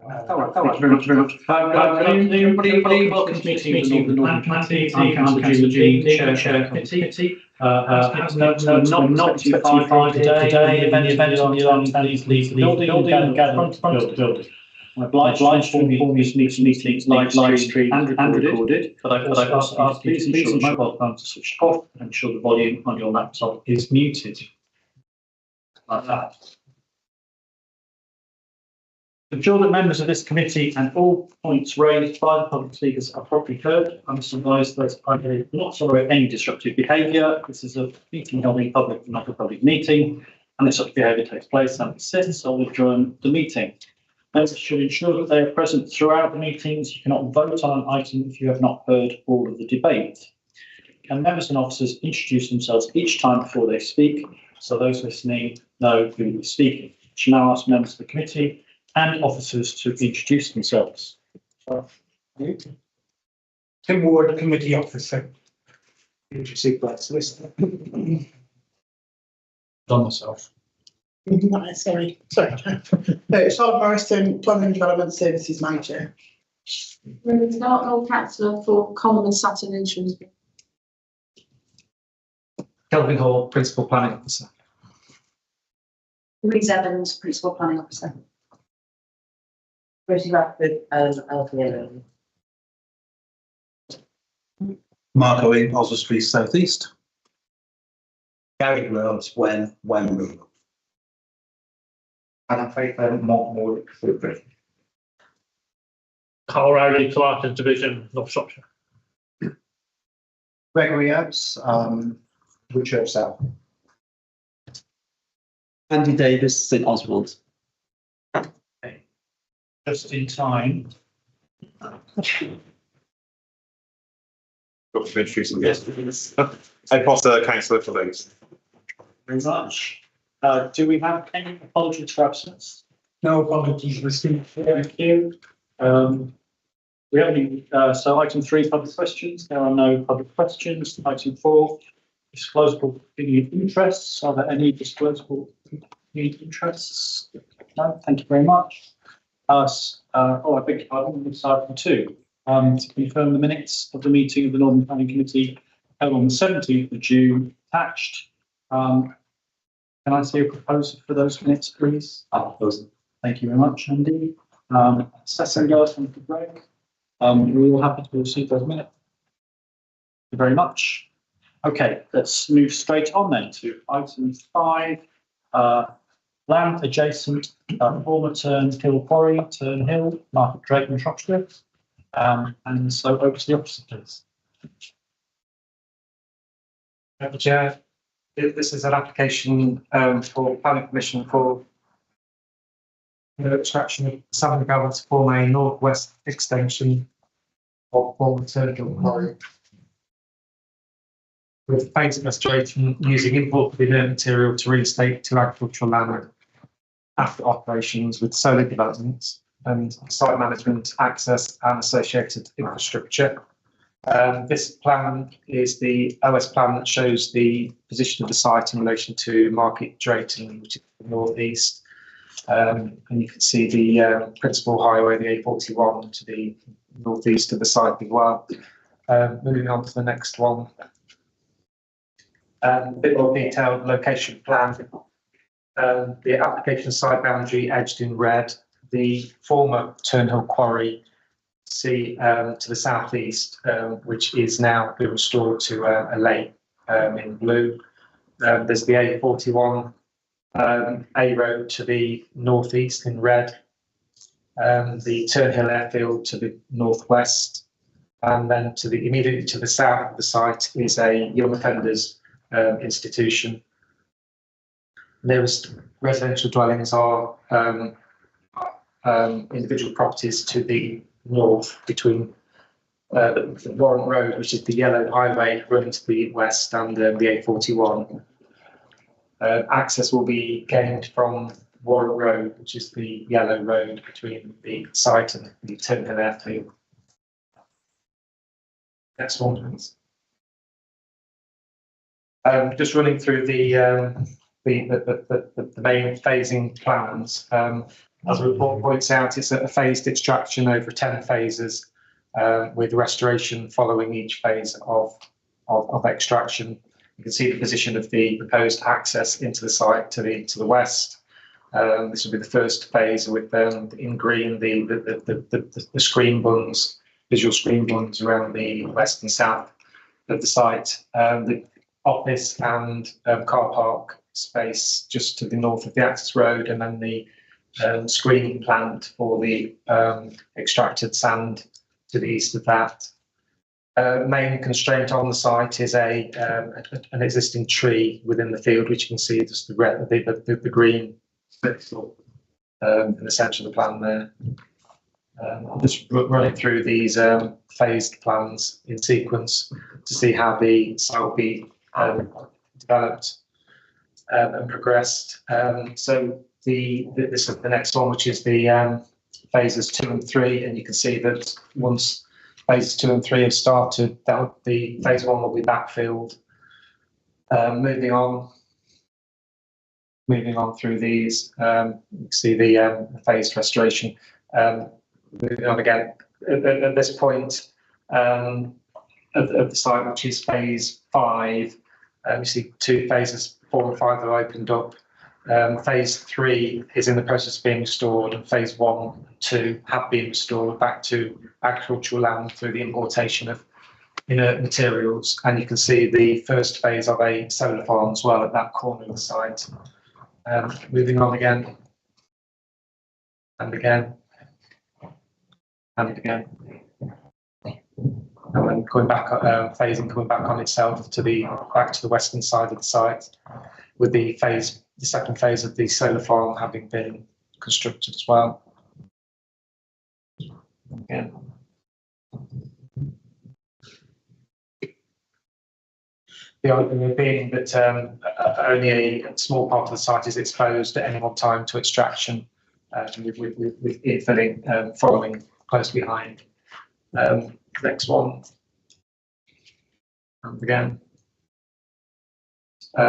Very much. Everybody, welcome to the meeting of the Northern Committee. I'm Councillor Jean, Chair Committee. Not too far today. Event on the building. I'm obliged to inform this meeting live stream and recorded, but I also ask please ensure the mobile phones are switched off and ensure the volume on your laptop is muted. Like that. To ensure that members of this committee and all points raised by the public speakers are properly heard, I must advise that I will not tolerate any disruptive behaviour. This is a meeting held in public, not a public meeting, and if such behaviour takes place and persists, I will adjourn the meeting. Members should ensure that they are present throughout the meetings. You cannot vote on an item if you have not heard all of the debate. Can members and officers introduce themselves each time before they speak, so those listening know who is speaking? I shall now ask members of the committee and officers to introduce themselves. Tim Ward, Committee Officer. Interesting place, listen. Done myself. Sorry. Charlotte Morrison, Planning and Development Services Manager. Louise Dartnell, Councillor for Common and Sutton and Shrewsbury. Kelvin Hall, Principal Planning Officer. Louise Evans, Principal Planning Officer. Rosie Radford, LPM. Mark Owen, Oswald Street South East. Gary Rhodes, when rural. And I'm afraid more Britain. Carl Rowley, Clarkson Division, North Shropshire. Gregory Oates, Woodchurch South. Andy Davis, St Oswald. Just in time. Got to introduce them. Yes. Ed Potter, Councillor for those. Very much. Do we have any apologies for absence? No apologies received. Thank you. We only so item 3, public questions. There are no public questions. Item 4, disclosable opinion interests. Are there any disclosable opinion interests? No, thank you very much. I beg your pardon. It's item 2. To confirm the minutes of the meeting of the Northern Planning Committee held on the 17th of June, attached. Can I see a proposal for those minutes, please? Thank you very much, Andy. Seconder, thank you, Greg. We're all happy to receive those minutes. Thank you very much. Okay, let's move straight on then to item 5. Land adjacent former Turnhill Quarry, Turnhill, Market Drayton, Shropshire. And so over to the officer, please. Chair, this is an application for planning permission for extraction of salmon gravel to form a northwest extension of former Turnhill Quarry, with painting restoration using imported inert material to reinstate to agricultural land after operations with solar developments and site management, access and associated infrastructure. This plan is the OS plan that shows the position of the site in relation to Market Drayton, which is the northeast. And you can see the principal highway, the A41, to the northeast of the site as well. Moving on to the next one. A bit more detailed location plan. The application site boundary edged in red. The former Turnhill Quarry, to the southeast, which is now been restored to a lake in blue. There's the A41 A road to the northeast in red. The Turnhill Airfield to the northwest, and then immediately to the south of the site is a young offenders institution. Nearest residential dwellings are individual properties to the north between the Warren Road, which is the yellow highway running to the west, and the A41. Access will be gained from Warren Road, which is the yellow road between the site and the Turnhill Airfield. Next one, please. Just running through the main phasing plans. as the report points out, it's a phased extraction over 10 phases, with restoration following each phase of extraction. You can see the position of the proposed access into the site to the west. This will be the first phase with in green the screen bunds, visual screen bunds around the west and south of the site. The office and car park space just to the north of the access road, and then the screening plant for the extracted sand to the east of that. Main constraint on the site is an existing tree within the field, which you can see just the green pixel in the centre of the plan there. I'm just running through these phased plans in sequence to see how the site will be developed and progressed. So this is the next one, which is the phases 2 and 3, and you can see that once phases 2 and 3 have started, the phase 1 will be backfilled. Moving on through these, you can see the phased restoration. Moving on again, at this point of the site, which is phase 5, you see 2 phases 4 and 5 have opened up. Phase 3 is in the process of being restored, and phase 1 and 2 have been restored back to agricultural land through the importation of inert materials. And you can see the first phase of a solar farm as well at that corner of the site. Moving on again, and again, and again. And then coming back, phasing coming back on itself back to the western side of the site, with the second phase of the solar farm having been constructed as well. Again. The argument being that only a small part of the site is exposed at any one time to extraction, with infilling following close behind. Next one. And again.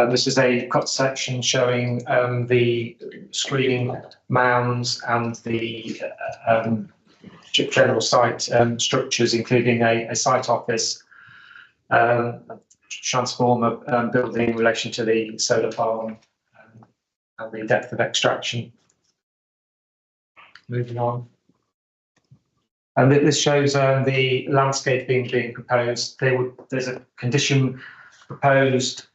This is a cut section showing the screening mounds and the general site structures, including a site office, transformer building in relation to the solar farm, and the depth of extraction. Moving on. And this shows the landscaping being proposed. There's a condition proposed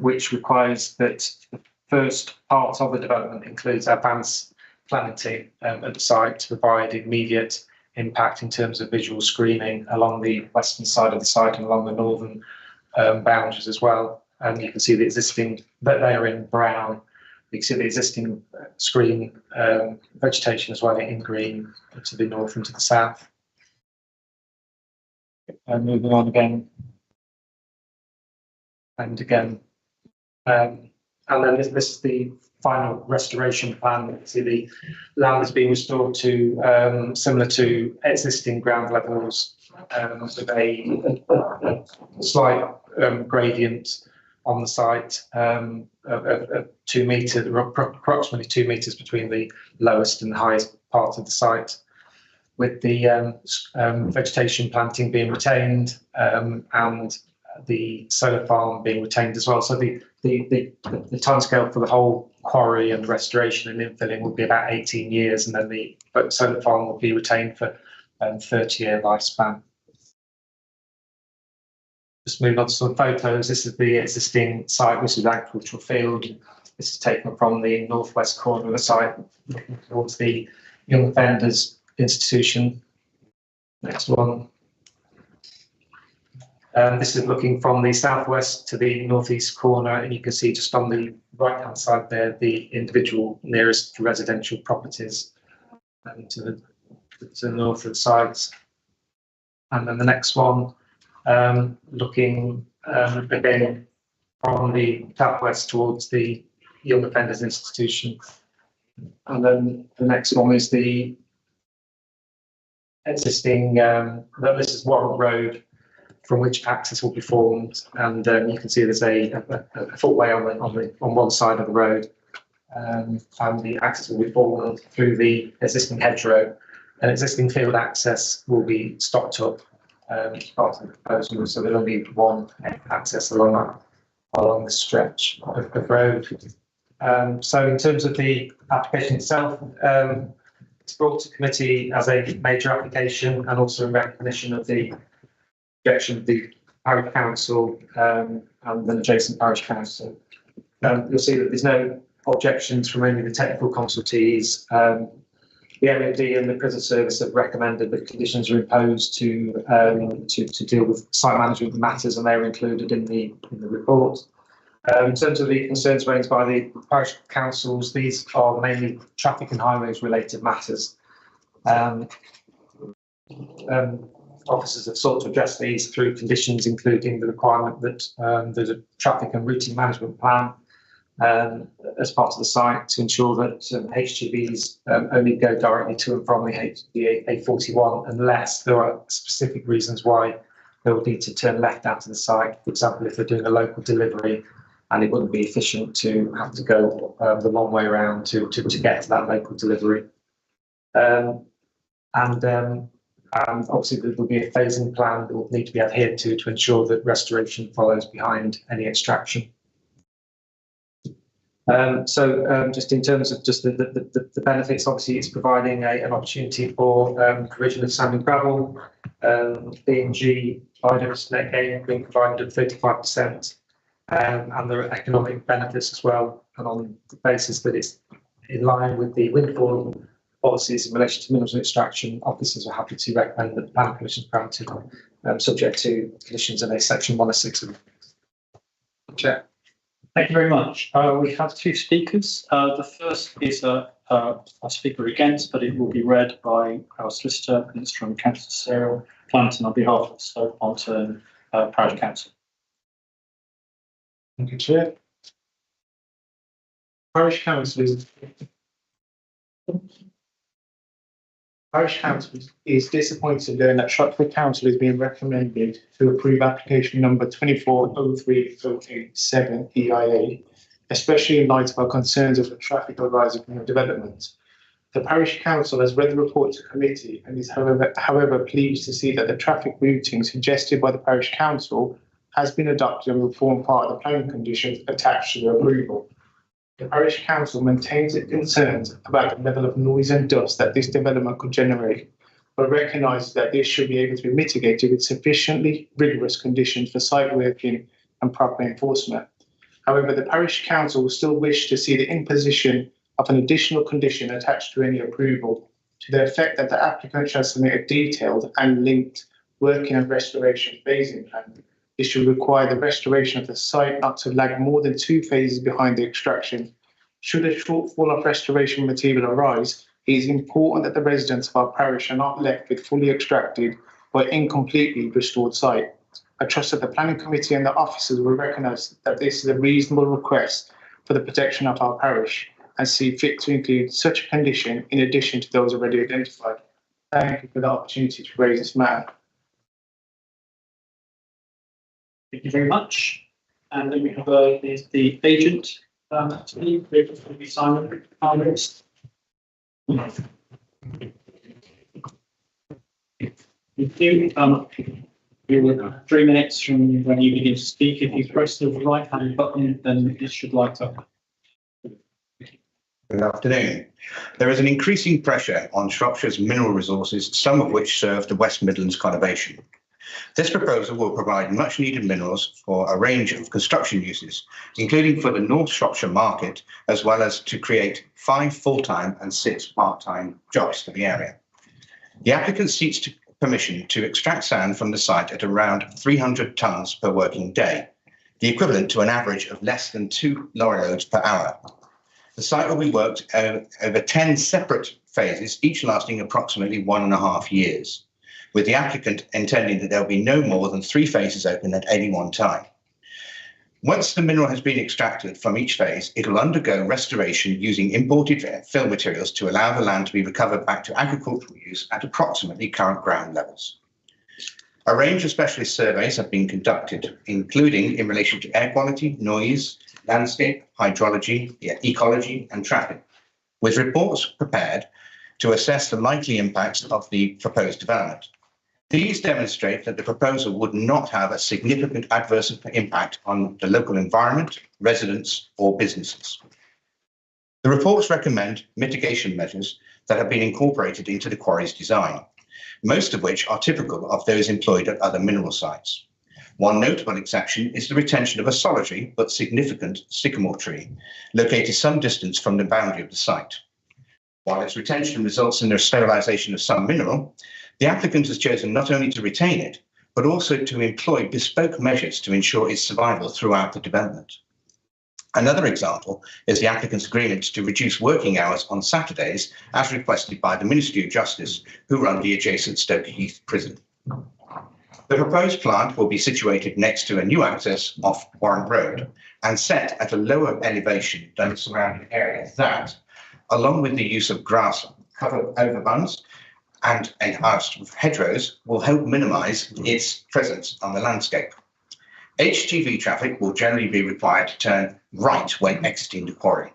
which requires that the first part of the development includes advanced planting at the site to provide immediate impact in terms of visual screening along the western side of the site and along the northern boundaries as well. And you can see the existing, but they are in brown. You can see the existing screen vegetation as well in green to the north and to the south. And moving on again. And again. And then this is the final restoration plan. You can see the land is being restored to similar to existing ground levels, with a slight gradient on the site of 2 metres, approximately 2 metres between the lowest and the highest part of the site, with the vegetation planting being retained and the solar farm being retained as well. So the timescale for the whole quarry and restoration and infilling will be about 18 years, and then the solar farm will be retained for 30-year lifespan. Just moving on to some photos. This is the existing site, which is the agricultural field. This is taken from the northwest corner of the site, looking towards the Young Offenders Institution. Next one. This is looking from the southwest to the northeast corner, and you can see just on the right-hand side there the individual nearest residential properties to the north of the sites. And then the next one, looking again from the southwest towards the Young Offenders Institution. And then the next one is the existing, this is Warren Road, from which access will be formed, and you can see there's a footway on one side of the road, and the access will be formed through the existing hedgerow. And existing field access will be stopped up as part of the proposal, so there'll only be one access along the stretch of the road. So in terms of the application itself, it's brought to committee as a major application and also in recognition of the objection of the parish council and the adjacent parish council. You'll see that there's no objections from any of the technical consultees. The MOD and the prison service have recommended that conditions are imposed to deal with site management matters, and they're included in the report. In terms of the concerns raised by the parish councils, these are mainly traffic and highways related matters. Officers have sought to address these through conditions, including the requirement that there's a traffic and routing management plan as part of the site to ensure that HGVs only go directly to and from the A41 unless there are specific reasons why they would need to turn left out of the site. For example, if they're doing a local delivery and it wouldn't be efficient to have to go the long way around to get to that local delivery. Obviously there will be a phasing plan that will need to be adhered to ensure that restoration follows behind any extraction. Just in terms of just the benefits, obviously it's providing an opportunity for provision of sand and gravel, B&G items net gain being provided at 35%, and there are economic benefits as well, and on the basis that it's in line with the windfall policies in relation to minerals extraction, officers are happy to recommend that the planning commission is granted, subject to conditions in a section 106 of the Chair. Thank you very much. We have two speakers. The first is a speaker against, but it will be read by our solicitor, and it's from Councillor Sarah Clanton on behalf of Stoke Alton Parish Council. Thank you, Chair. Parish Council is disappointed to learn that Shropshire Council is being recommended to approve application number 2403087 EIA, especially in light of our concerns of the traffic arising from the development. The Parish Council has read the report to committee and is however pleased to see that the traffic routing suggested by the Parish Council has been adopted and will form part of the planning conditions attached to the approval. The Parish Council maintains its concerns about the level of noise and dust that this development could generate, but recognises that this should be able to be mitigated with sufficiently rigorous conditions for site working and proper enforcement. However, the Parish Council will still wish to see the imposition of an additional condition attached to any approval, to the effect that the applicant shall submit a detailed and linked working and restoration phasing plan. This should require the restoration of the site not to lag more than 2 phases behind the extraction. Should a shortfall of restoration material arise, it is important that the residents of our parish are not left with fully extracted or incompletely restored site. I trust that the planning committee and the officers will recognise that this is a reasonable request for the protection of our parish and see fit to include such a condition in addition to those already identified. Thank you for the opportunity to raise this matter. Thank you very much. And then we have the agent, Simon Harris. Thank you. You have 3 minutes from when you begin to speak. If you press the right hand button, then it should light up. Good afternoon. There is an increasing pressure on Shropshire's mineral resources, some of which serve the West Midlands conurbation. This proposal will provide much needed minerals for a range of construction uses, including for the North Shropshire market, as well as to create 5 full-time and 6 part-time jobs for the area. The applicant seeks permission to extract sand from the site at around 300 tonnes per working day, the equivalent to an average of less than 2 lorry loads per hour. The site will be worked over 10 separate phases, each lasting approximately 1.5 years, with the applicant intending that there will be no more than 3 phases open at any one time. Once the mineral has been extracted from each phase, it will undergo restoration using imported fill materials to allow the land to be recovered back to agricultural use at approximately current ground levels. A range of specialist surveys have been conducted, including in relation to air quality, noise, landscape, hydrology, ecology, and traffic, with reports prepared to assess the likely impacts of the proposed development. These demonstrate that the proposal would not have a significant adverse impact on the local environment, residents, or businesses. The reports recommend mitigation measures that have been incorporated into the quarry's design, most of which are typical of those employed at other mineral sites. One notable exception is the retention of a solitary but significant sycamore tree located some distance from the boundary of the site. While its retention results in the sterilisation of some mineral, the applicant has chosen not only to retain it, but also to employ bespoke measures to ensure its survival throughout the development. Another example is the applicant's agreement to reduce working hours on Saturdays as requested by the Ministry of Justice, who run the adjacent Stoke Heath prison. The proposed plant will be situated next to a new access off Warren Road and set at a lower elevation than the surrounding area that, along with the use of grass covered overbuns and enhanced hedgerows, will help minimise its presence on the landscape. HGV traffic will generally be required to turn right when exiting the quarry.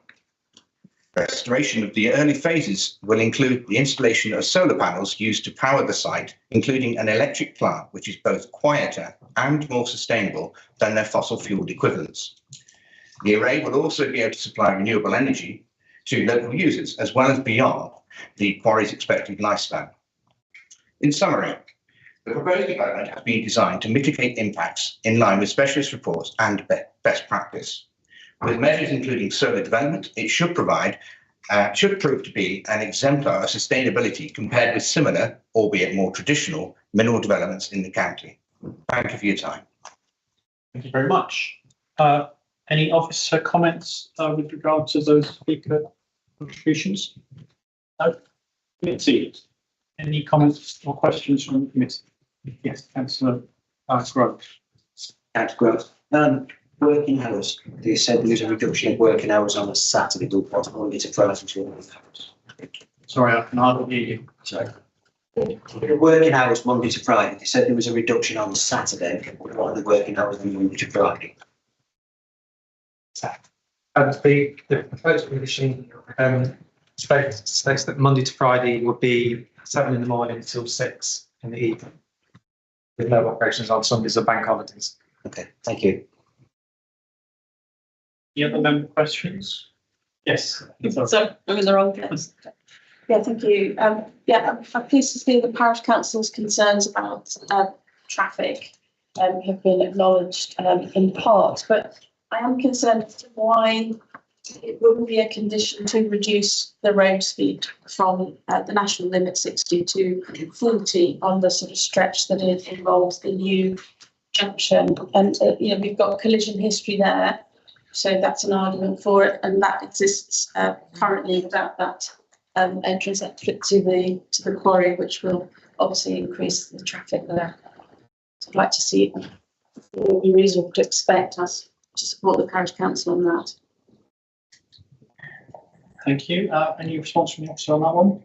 Restoration of the early phases will include the installation of solar panels used to power the site, including an electric plant which is both quieter and more sustainable than their fossil fueled equivalents. The array will also be able to supply renewable energy to local users, as well as beyond the quarry's expected lifespan. In summary, the proposed development has been designed to mitigate impacts in line with specialist reports and best practice. With measures including solar development, it should prove to be an exemplar of sustainability compared with similar, albeit more traditional, mineral developments in the county. Thank you for your time. Thank you very much. Any officer comments with regard to those speaker contributions? No? Committee. Any comments or questions from the committee? Yes, Councillor Grove. Councillor Grove. Working hours. You said there was a reduction in working hours on a Saturday, but Monday to Friday. Sorry, I can hardly hear you. Sorry. Working hours Monday to Friday. You said there was a reduction on Saturday. What are the working hours on Monday to Friday? The proposed condition states that Monday to Friday would be 7 in the morning till 6 in the evening, with no operations on Sundays or bank holidays. Okay, thank you. Any other member questions? Yes. So I'm in the wrong place. Yeah, thank you. Yeah, I'm pleased to see the parish council's concerns about traffic have been acknowledged in part, but I am concerned as to why it wouldn't be a condition to reduce the road speed from the national limit 60 to 40 on the sort of stretch that it involves the new junction. And, we've got collision history there. So that's an argument for it, and that exists currently without that entrance exit to the quarry, which will obviously increase the traffic there. So I'd like to see it would be reasonable to expect us to support the parish council on that. Thank you. Any response from the officer on that one?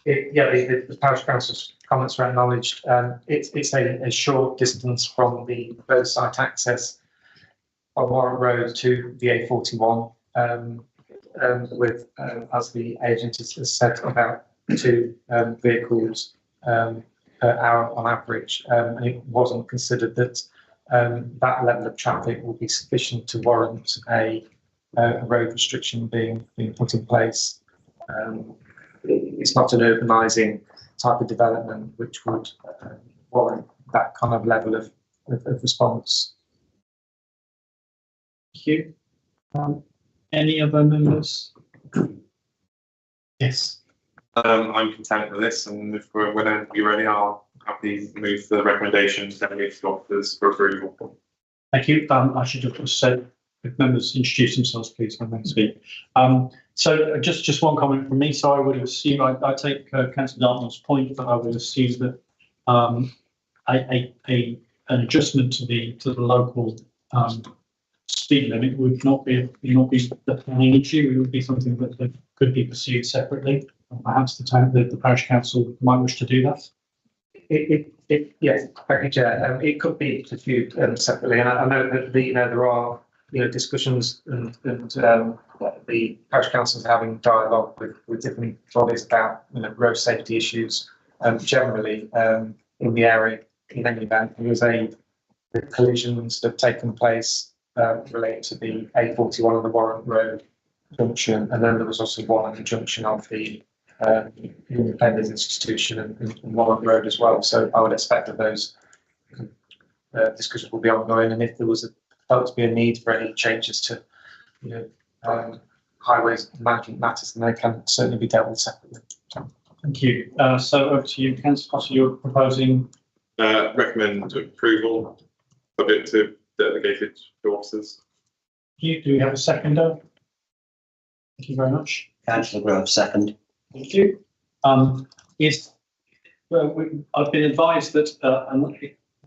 The parish council's comments are acknowledged. It's a short distance from the proposed site access on Warren Road to the A41, with, as the agent has said, about 2 vehicles per hour on average. And it wasn't considered that that level of traffic will be sufficient to warrant a road restriction being put in place. It's not an urbanising type of development which would warrant that kind of level of response. Thank you. Any other members? Yes. I'm content with this, and if we're whenever you're ready, I'll happily move the recommendations and move to officers for approval. Thank you. I should have just said, if members introduce themselves, please, when they speak. So just one comment from me. So I would assume, I take Councillor Dartmout's point, but I would assume that an adjustment to the local speed limit would not be the planning issue. It would be something that could be pursued separately. Perhaps the parish council might wish to do that. Yes, thank you, Chair. It could be reviewed separately, and I know that there are discussions and the parish council is having dialogue with different bodies about road safety issues. Generally, in the area, in any event, there was the collisions that have taken place related to the A41 and the Warren Road junction, and then there was also one at the junction of the Independence Institution and Warren Road as well. So I would expect that those discussions will be ongoing, and if there was felt to be a need for any changes to highways management matters, then they can certainly be dealt with separately. Thank you. So over to you, Councillor Cotter, you're proposing? Recommend approval, subject to delegated to officers. Do we have a seconder? Thank you very much. Councillor Grove, second. Thank you. I've been advised that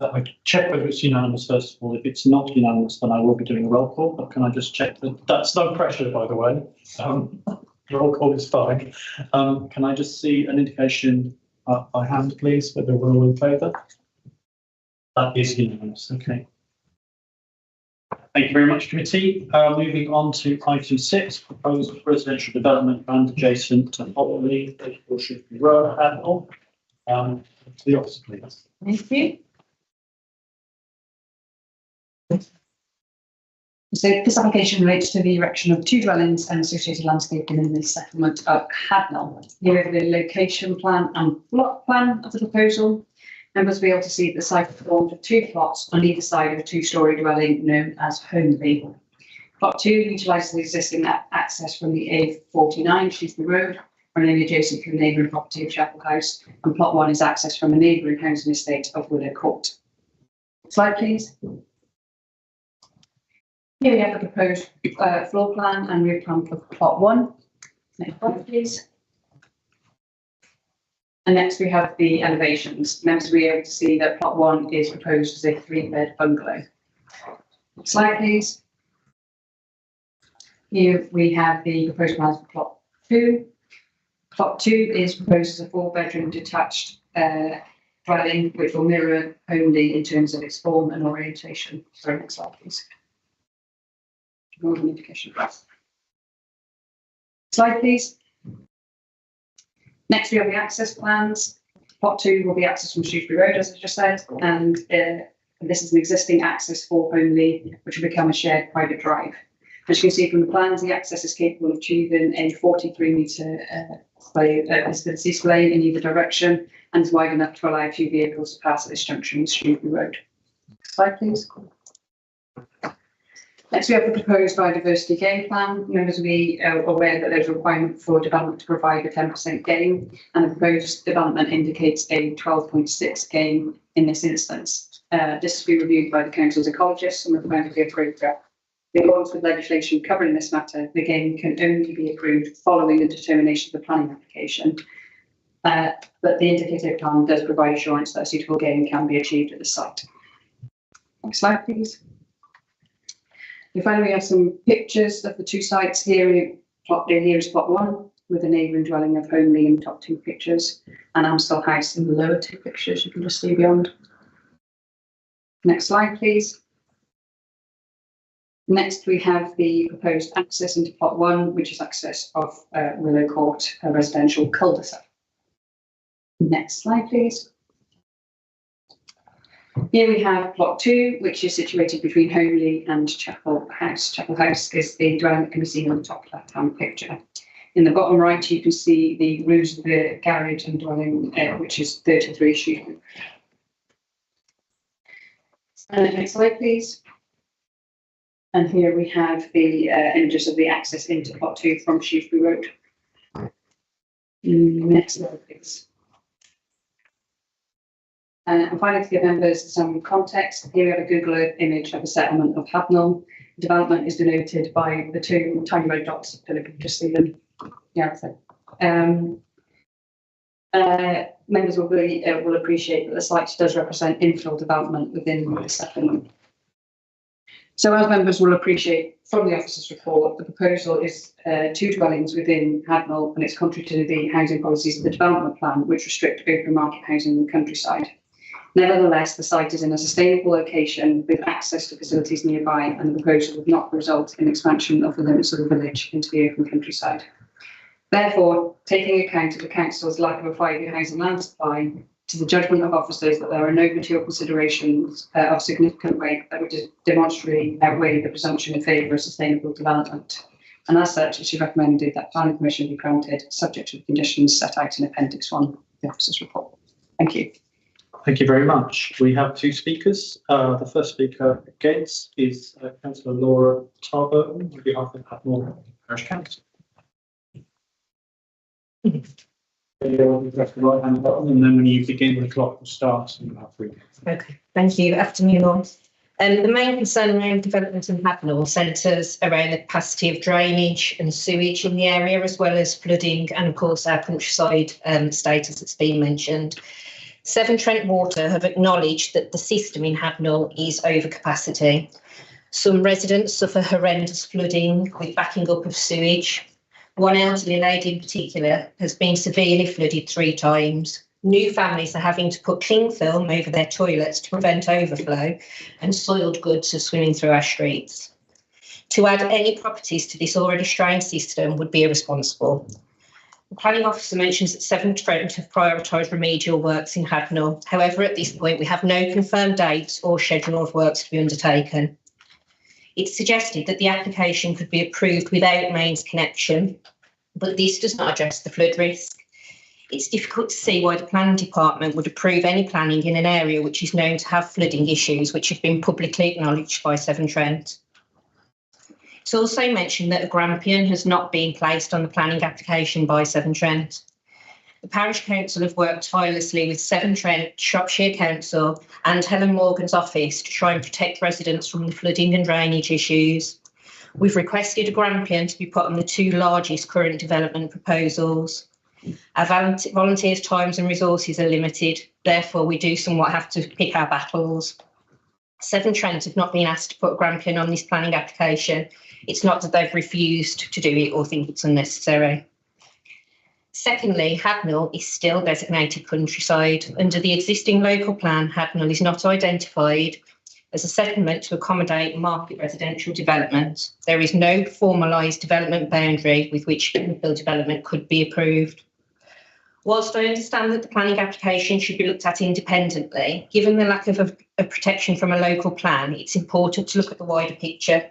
I check whether it's unanimous first of all. If it's not unanimous, then I will be doing a roll call. But can I just check that that's no pressure, by the way? Roll call is fine. Can I just see an indication by hand, please, whether we're all in favour? That is unanimous. Okay. Thank you very much, committee. Moving on to item 6, proposed residential development and adjacent to Hotley, Shifty Road, Admiral. To the officer, please. Thank you. So this application relates to the erection of 2 dwellings and associated landscaping in the settlement of Hadnell. Here are the location plan and plot plan of the proposal. Members will be able to see that the site is formed of 2 plots on either side of a 2-storey dwelling known as Homely. Plot 2 utilises the existing access from the A49 Shrewsbury Road, running adjacent to the neighbouring property of Chapel House, and plot 1 is accessed from a neighbouring housing estate of Willow Court. Slide, please. Here we have the proposed floor plan and roof plan for plot 1. Next one, please. And next we have the elevations. Members will be able to see that plot 1 is proposed as a 3-bed bungalow. Slide, please. Here we have the proposed plans for plot 2. Plot 2 is proposed as a 4-bedroom detached dwelling, which will mirror Homely in terms of its form and orientation. Sorry, next slide, please. Indication. Slide, please. Next, we have the access plans. Plot 2 will be accessed from Shrewsbury Road, as I just said, and this is an existing access for Homely, which will become a shared private drive. As you can see from the plans, the access is capable of achieving a 43-metre visibility display in either direction and is wide enough to allow a few vehicles to pass at this junction with Shrewsbury Road. Slide, please. Next, we have the proposed biodiversity gain plan. Members will be aware that there's a requirement for development to provide a 10% gain, and the proposed development indicates a 12.6 gain in this instance. This will be reviewed by the council's ecologists and will found to be appropriate. In accordance with legislation covering this matter, the gain can only be approved following the determination of the planning application. But the indicative plan does provide assurance that a suitable gain can be achieved at the site. Next slide, please. And finally, we have some pictures of the 2 sites here. Here is plot 1 with the neighbouring dwelling of Homely in the top 2 pictures, and Amstel House in the lower 2 pictures. You can just see beyond. Next slide, please. Next, we have the proposed access into plot 1, which is access of Willow Court, a residential cul-de-sac. Next slide, please. Here we have plot 2, which is situated between Homely and Chapel House. Chapel House is the dwelling that can be seen on the top left-hand picture. In the bottom right, you can see the roofs of the garage and dwelling, which is 33 Shrewsbury. Next slide, please. And here we have the images of the access into plot 2 from Shrewsbury Road. Next slide, please. And finally, to give members some context, here we have a Google Earth image of the settlement of Hadnell. Development is denoted by the 2 tiny red dots. Philip, you can just see them. Yeah, so. Members will appreciate that the site does represent infill development within the settlement. So as members will appreciate from the officer's report, the proposal is 2 dwellings within Hadnall, and it's contrary to the housing policies of the development plan, which restrict open market housing in the countryside. Nevertheless, the site is in a sustainable location with access to facilities nearby, and the proposal would not result in expansion of the limits of the village into the open countryside. Therefore, taking account of the council's lack of a 5-year housing land supply, to the judgment of officers that there are no material considerations of significant weight that would demonstrably outweigh the presumption in favour of sustainable development. And as such, it is recommended that planning permission be granted, subject to the conditions set out in Appendix 1 of the officer's report. Thank you. Thank you very much. We have 2 speakers. The first speaker against is Councillor Laura Tarburton on behalf of Hadnall Parish Council. You press the right hand button, and then when you begin, the clock will start. And you have 3 minutes. Okay, thank you. Afternoon all. The main concern around development in Hadnall centres around the capacity of drainage and sewage in the area, as well as flooding and, of course, our countryside status that's been mentioned. Severn Trent Water have acknowledged that the system in Hadnall is over capacity. Some residents suffer horrendous flooding with backing up of sewage. One elderly lady in particular has been severely flooded 3 times. New families are having to put cling film over their toilets to prevent overflow, and soiled goods are swimming through our streets. To add any properties to this already strained system would be irresponsible. The planning officer mentions that Severn Trent have prioritised remedial works in Hadnall. However, at this point, we have no confirmed dates or schedule of works to be undertaken. It's suggested that the application could be approved without mains connection, but this does not address the flood risk. It's difficult to see why the planning department would approve any planning in an area which is known to have flooding issues, which have been publicly acknowledged by Severn Trent. It's also mentioned that a Grampian has not been placed on the planning application by Severn Trent. The Parish Council have worked tirelessly with Severn Trent, Shropshire Council and Helen Morgan's office to try and protect residents from the flooding and drainage issues. We've requested a Grampian to be put on the 2 largest current development proposals. Our volunteers' times and resources are limited, therefore we do somewhat have to pick our battles. Severn Trent have not been asked to put a Grampian on this planning application. It's not that they've refused to do it or think it's unnecessary. Secondly, Hadnall is still designated countryside. Under the existing local plan, Hadnall is not identified as a settlement to accommodate market residential development. There is no formalised development boundary with which infill development could be approved. Whilst I understand that the planning application should be looked at independently, given the lack of a protection from a local plan, it's important to look at the wider picture.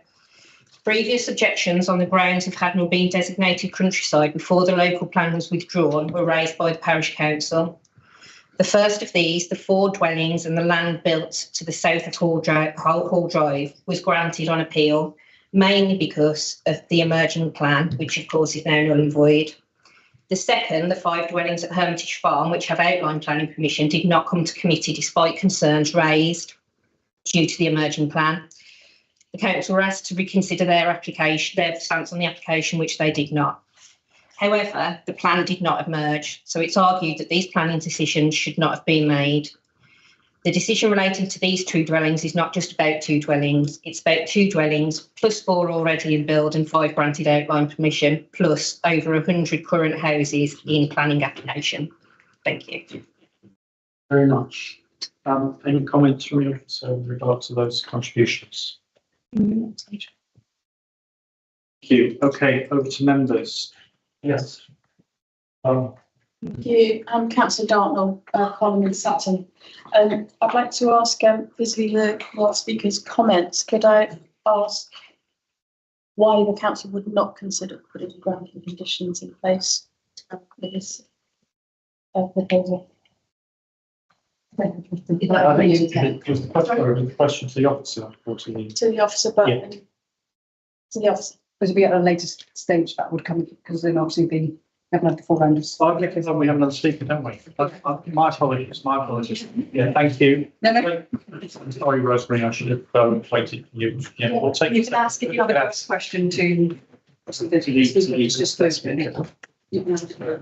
Previous objections on the grounds of Hadnall being designated countryside before the local plan was withdrawn were raised by the Parish Council. The first of these, the 4 dwellings and the land built to the south of Hall Drive, was granted on appeal, mainly because of the emerging plan, which of course is now null and void. The second, the 5 dwellings at Hermitage Farm, which have outline planning permission, did not come to committee despite concerns raised due to the emerging plan. The council were asked to reconsider their stance on the application, which they did not. However, the plan did not emerge, so it's argued that these planning decisions should not have been made. The decision relating to these 2 dwellings is not just about 2 dwellings, it's about 2 dwellings plus 4 already in build and 5 granted outline permission, plus over 100 current houses in planning application. Thank you. Very much. Any comments from you with regard to those contributions? Thank you. Okay, over to members. Yes. Thank you. Councillor Dartnell, Colin and Sutton. I'd like to ask, vis-a-vis the last speaker's comments, could I ask why the council would not consider putting granting conditions in place for this proposal? I think it was the question to the officer or to the... To the officer, but Yeah. to the officer. Because we at a later stage that would come, because then obviously we haven't had the 4 rounds. I think we have another speaker, don't we? My apologies, my apologies. Yeah, thank you. No. Sorry, Rosemary, I should have waited for you. Yeah, we'll take You can ask if you have a question to. You can ask for-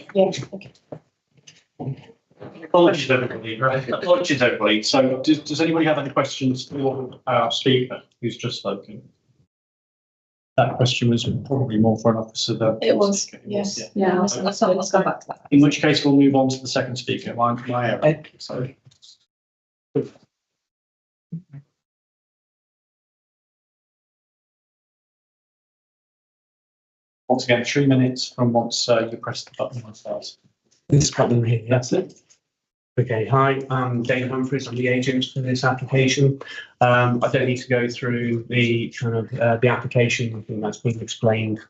Yeah, okay. Apologies, everybody. Apologies, everybody. So does anybody have any questions for our speaker who's just spoken? That question was probably more for an officer. It was, yes. Yeah, let's go back to that. In which case, we'll move on to the second speaker, my area. So. Once again, 3 minutes from once you press the button on stars. This button here, That's it. Okay, hi, I'm Dave Humphries, I'm the agent for this application. I don't need to go through the kind of the application, I think that's been explained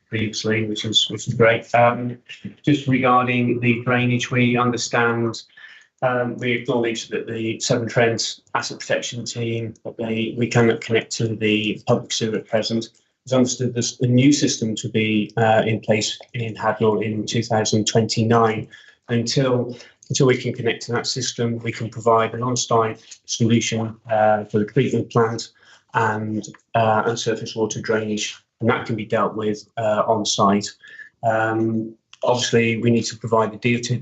previously, which is great. Just regarding the drainage, we understand, we acknowledge that the Severn Trent Asset Protection Team, that we cannot connect to the public sewer at present. It's understood there's a new system to be in place in Hadnall in 2029. Until we can connect to that system, we can provide an on-site solution for the treatment plant and surface water drainage, and that can be dealt with on-site. Obviously, we need to provide the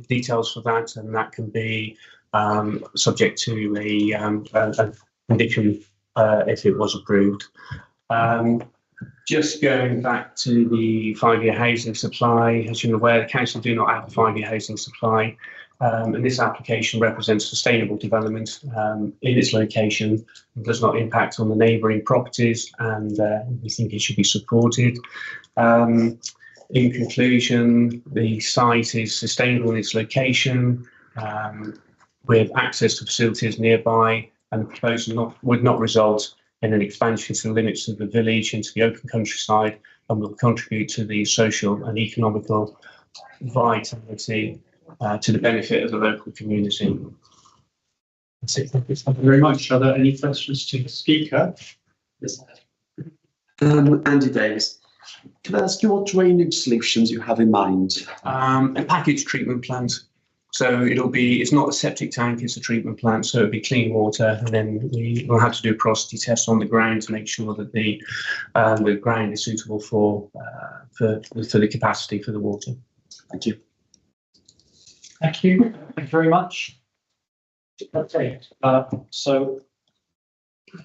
details for that, and that can be subject to a condition if it was approved. Just going back to the 5-year housing supply, as you're aware, the council do not have a 5-year housing supply. And this application represents sustainable development in its location and does not impact on the neighbouring properties, and we think it should be supported. In conclusion, the site is sustainable in its location with access to facilities nearby, and the proposal would not result in an expansion to the limits of the village into the open countryside, and will contribute to the social and economical vitality to the benefit of the local community. That's it. Thank you very much. Are there any questions to the speaker? Andy Davis. Can I ask you what drainage solutions you have in mind? A package treatment plant. So it's not a septic tank, it's a treatment plant. So it'll be clean water, and then we will have to do a porosity test on the ground to make sure that the ground is suitable for the capacity for the water. Thank you. Thank you. Thank you very much. Okay. So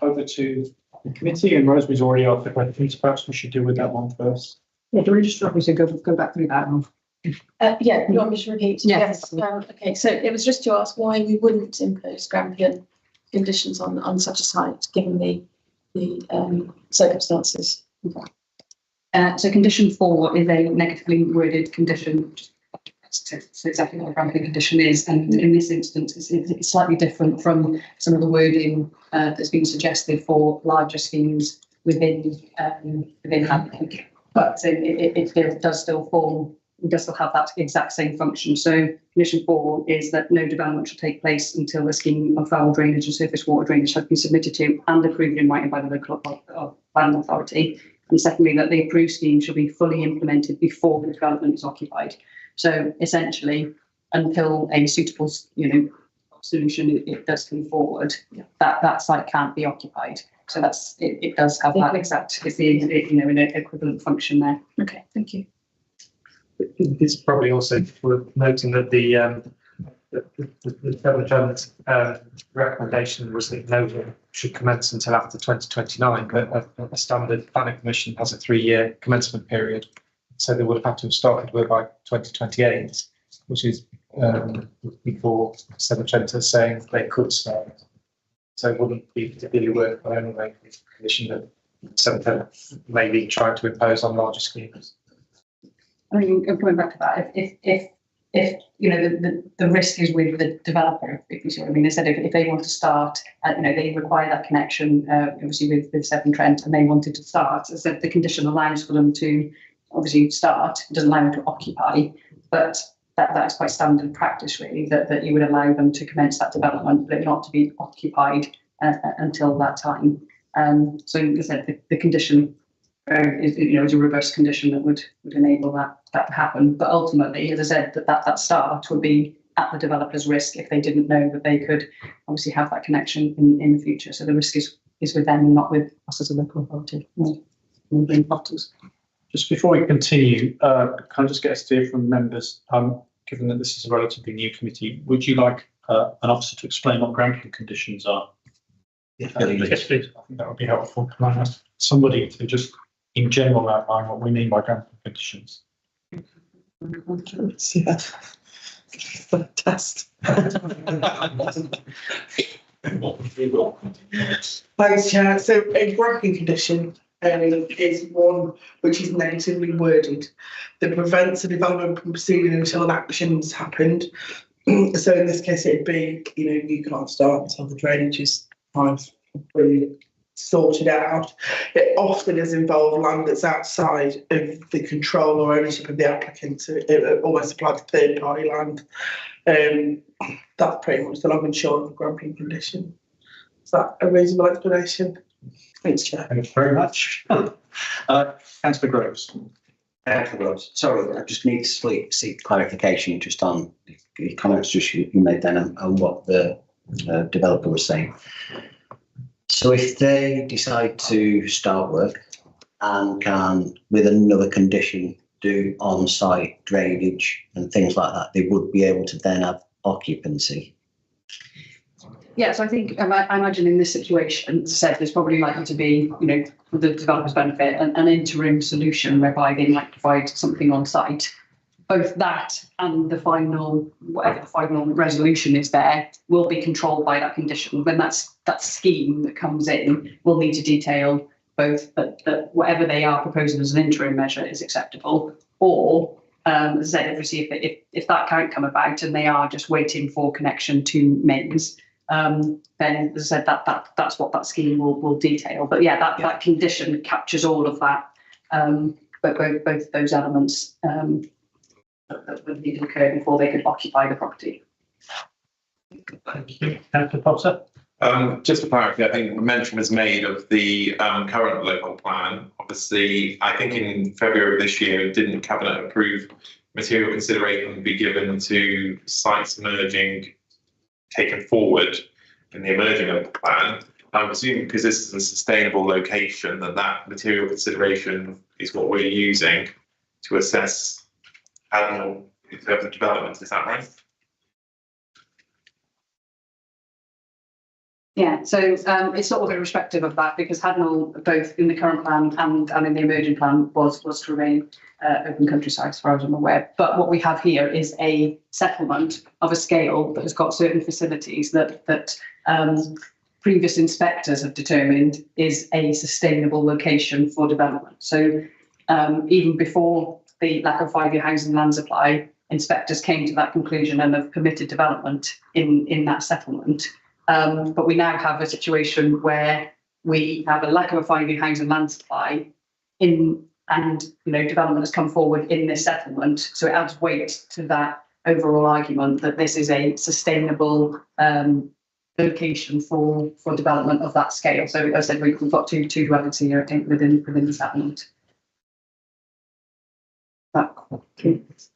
over to the committee, and Rosemary's already asked the questions. Perhaps we should deal with that one first. Yeah, do we just obviously go back through that one? Yeah, you want me to repeat? Yes. Okay, so it was just to ask why we wouldn't impose Grampian conditions on such a site, given the circumstances. So condition 4 is a negatively worded condition. So exactly what a Grampian condition is, and in this instance, it's slightly different from some of the wording that's been suggested for larger schemes within Hadley. But it does still have that exact same function. So condition 4 is that no development shall take place until the scheme of foul drainage and surface water drainage has been submitted to and approved in writing by the local planning authority. And secondly, that the approved scheme shall be fully implemented before the development is occupied. So essentially, until a suitable, solution it does come forward, that site can't be occupied. So it does have that exact, an equivalent function there. Okay, thank you. It's probably also worth noting that the Severn Trent recommendation was that no work should commence until after 2029, but a standard planning permission has a 3-year commencement period. So they would have had to have started work by 2028, which is before Severn Trent is saying they could start. So it wouldn't be particularly worthwhile anyway, the condition that Severn Trent may be trying to impose on larger schemes. I mean, coming back to that, if the risk is with the developer, if you see what I mean. They said if they want to start, they require that connection, obviously with Severn Trent, and they wanted to start. As I said, the condition allows for them to obviously start, it doesn't allow them to occupy, but that is quite standard practice really, that you would allow them to commence that development, but not to be occupied until that time. So as I said, the condition is a reverse condition that would enable that to happen. But ultimately, as I said, that start would be at the developer's risk if they didn't know that they could obviously have that connection in the future. So the risk is with them and not with us as a local authority. Just before we continue, can I just get a steer from members? given that this is a relatively new committee, would you like an officer to explain what granting conditions are? Yes, Yes, please. I think that would be helpful. Can I ask somebody to just, in general, outline what we mean by granting conditions? Yeah. Test. Thanks, Chair. So a granting condition is one which is negatively worded that prevents a development from proceeding until an action's happened. So in this case, it'd be, you can't start until the drainage is really sorted out. It often has involved land that's outside of the control or ownership of the applicant, so it almost applies to third-party land. That's pretty much the long and short of the granting condition. Is that a reasonable explanation? Thanks, Chair. Thank you very much. Councillor Groves. Sorry, I just need to seek clarification just on the comments you made then on what the developer was saying. So if they decide to start work and can, with another condition, do on-site drainage and things like that, they would be able to then have occupancy. Yeah, so I think, I imagine in this situation, as I said, there's probably likely to be, for the developer's benefit, an interim solution whereby they might provide something on site. Both that and the final, whatever the final resolution is there, will be controlled by that condition. When that scheme that comes in will need to detail both that whatever they are proposing as an interim measure is acceptable, or as I said, obviously if that can't come about and they are just waiting for connection to mains, then as I said, that's what that scheme will detail. But yeah, that condition captures all of that, but both those elements that would need to occur before they could occupy the property. Thank you. Councillor Potter. Just for clarity, I think mention was made of the current local plan. Obviously, I think in February of this year, didn't Cabinet approve material consideration be given to sites emerging, taken forward in the emerging local plan? I'm assuming because this is a sustainable location, that material consideration is what we're using to assess animal in terms of development. Is that right? Yeah, so it's sort of irrespective of that, because Hadnall, both in the current plan and in the emerging plan, was to remain open countryside as far as I'm aware. But what we have here is a settlement of a scale that has got certain facilities that previous inspectors have determined is a sustainable location for development. So even before the lack of 5-year housing land supply, inspectors came to that conclusion and have permitted development in that settlement. But we now have a situation where we have a lack of a 5-year housing land supply and development has come forward in this settlement. So it adds weight to that overall argument that this is a sustainable location for development of that scale. So as I said, we've got two dwellings here within the settlement.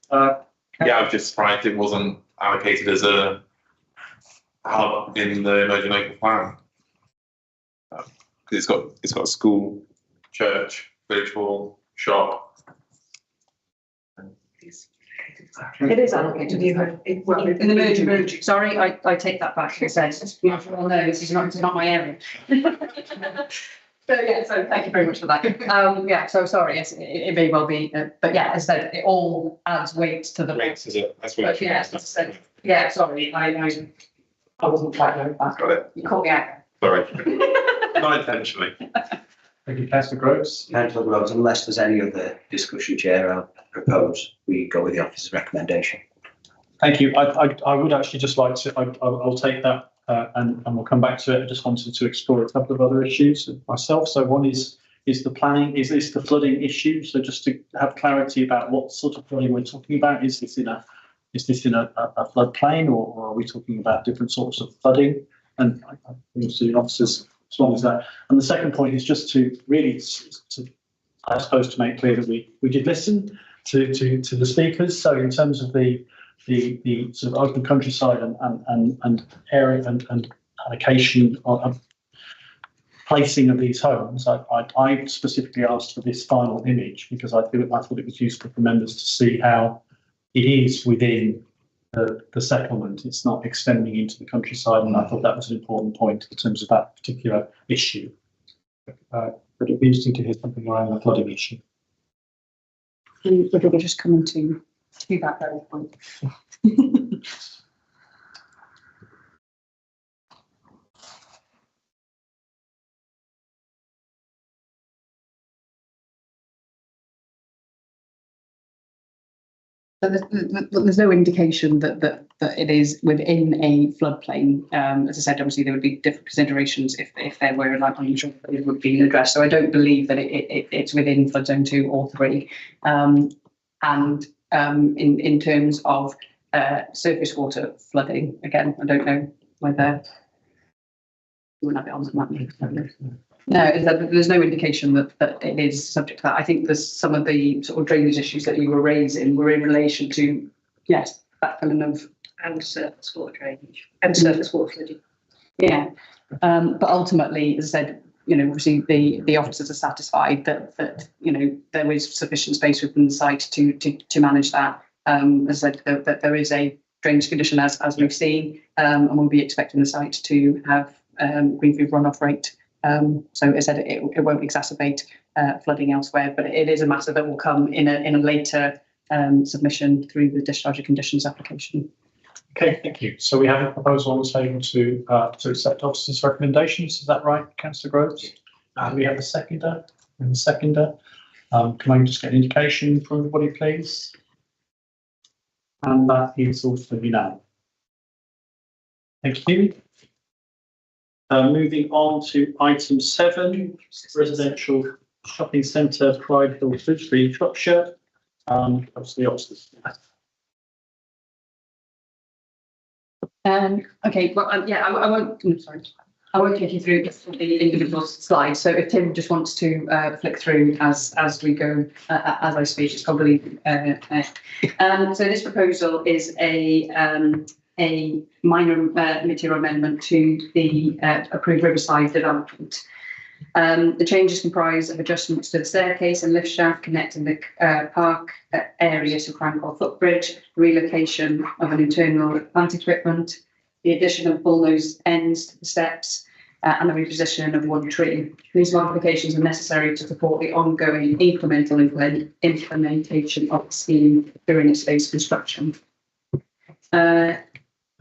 Yeah, I was just surprised it wasn't allocated as a hub in the emerging local plan. It's got a school, church, village hall, shop. It is allocated. In the emerging. Sorry, I take that back. It says, well, no, this is not my area. So thank you very much for that. Yeah, so sorry, yes, it may well be, but yeah, as I said, it all adds weight to the. Weight to the. That's what. Yeah, as I said, yeah, sorry, I wasn't quite knowing that. Got it. You caught me out. Sorry. Not intentionally. Thank you, Councillor Groves. Councillor Groves, unless there's any other discussion, Chair, I'll propose we go with the officer's recommendation. Thank you. I would actually just like to, I'll take that and we'll come back to it. I just wanted to explore a couple of other issues myself. So one is the planning, is this the flooding issue? So just to have clarity about what sort of flooding we're talking about. Is this in a floodplain or are we talking about different sorts of flooding? And I think the officers, as long as that. And the second point is just to really, I suppose, to make clear that we did listen to the speakers. So in terms of the sort of open countryside and area and allocation of placing of these homes, I specifically asked for this final image because I thought it was useful for members to see how it is within the settlement. It's not extending into the countryside, and I thought that was an important point in terms of that particular issue. But it'd be interesting to hear something around the flooding issue. We're just coming to that very point. So there's no indication that it is within a floodplain. As I said, obviously there would be different considerations if there were like unusual, it would be addressed. So I don't believe that it's within flood zone 2 or 3. In terms of surface water flooding, again, I don't know whether you want to have it on the map. No, there's no indication that it is subject to that. I think there's some of the sort of drainage issues that you were raising were in relation to, yes, backfilling of And surface water drainage and surface water flooding. Yeah, but ultimately, as I said, obviously the officers are satisfied that there is sufficient space within the site to manage that. As I said, that there is a drainage condition as we've seen, and we'll be expecting the site to have green food runoff rate. So as I said, it won't exacerbate flooding elsewhere, but it is a matter that will come in a later submission through the discharge of conditions application. Okay, thank you. So we have a proposal on the table to accept officers' recommendations. Is that right, Councillor Groves? Do we have a seconder? And the seconder. Can I just get an indication from everybody, please? And that is also unanimous. Thank you. Moving on to item 7, residential shopping centre, Pride Hill, Fridgley, Shropshire. Obviously, officers. Okay, well, yeah, I won't. Sorry, I won't take you through the individual slides. So if Tim just wants to flick through as we go, as I speak, it's probably. So this proposal is a minor material amendment to the approved Riverside development. The changes comprise of adjustments to the staircase and lift shaft connecting the park area to Crankle footbridge, relocation of an internal plant equipment, the addition of bullnose ends to the steps, and the repositioning of one tree. These modifications are necessary to support the ongoing incremental implementation of the scheme during its phase construction.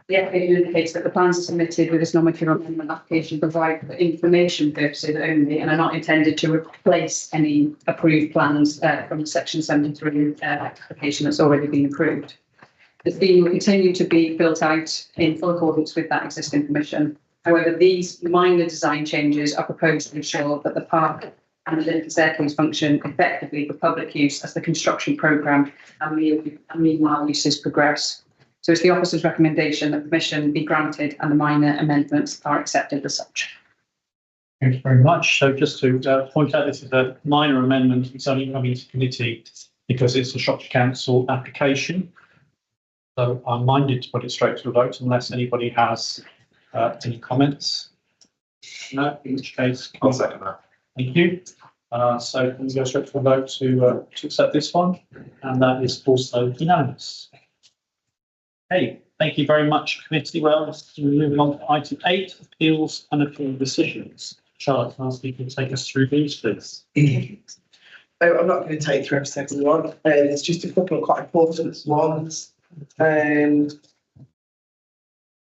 The application indicates that the plans are submitted with this non-material amendment application provide for information purposes only and are not intended to replace any approved plans from the section 73 application that's already been approved. The scheme will continue to be built out in full accordance with that existing permission. However, these minor design changes are proposed to ensure that the park and the lift staircase function effectively for public use as the construction programme and meanwhile uses progress. So it's the officer's recommendation that permission be granted and the minor amendments are accepted as such. Thank you very much. So just to point out, this is a minor amendment. It's only coming to committee because it's a Shropshire Council application. So I'm minded to put it straight to a vote unless anybody has any comments. No, in which case. I'll second that. Thank you. So can we go straight to a vote to accept this one? And that is also unanimous. Okay, thank you very much, committee. Well, moving on to item 8, appeals and appeal decisions. Charlotte, can I ask you to take us through these, please? So I'm not going to take through every single one. There's just a couple of quite important ones.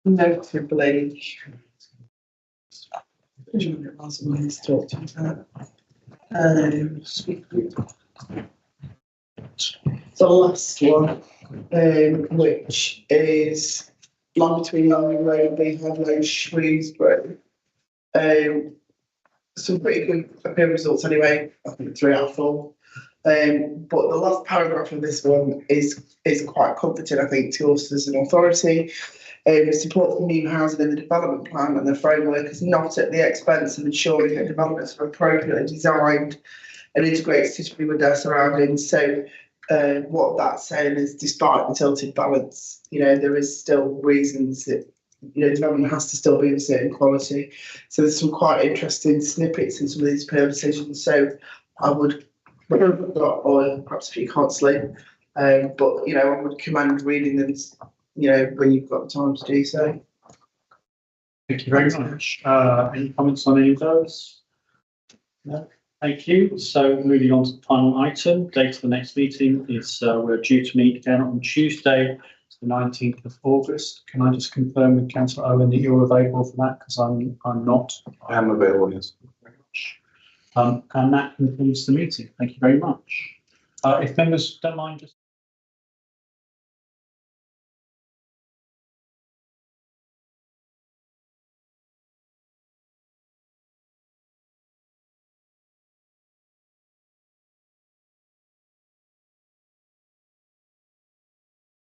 Notably, the last one, which is long between Longley Road and Beeham Shrewsbury. Some pretty good appeal results anyway. I think 3 out of 4. But the last paragraph of this one is quite comforting, I think, to us as an authority. Support for new housing in the development plan and the framework is not at the expense of ensuring that developments are appropriately designed and integrated suitably with their surroundings. So what that's saying is, despite the tilted balance, there is still reasons that development has to still be of a certain quality. So there's some quite interesting snippets in some of these appeal decisions. So I would, or perhaps if you can't sleep, But, you know, I would commend reading them, you know, when you've got time to do so. Thank you very much. Any comments on any of those? No, thank you. So moving on to the final item, date of the next meeting is we're due to meet again on Tuesday, the 19th of August. Can I just confirm with Councillor Owen that you're available for that? Because I'm not. I am available, yes. And that concludes the meeting. Thank you very much. If members don't mind just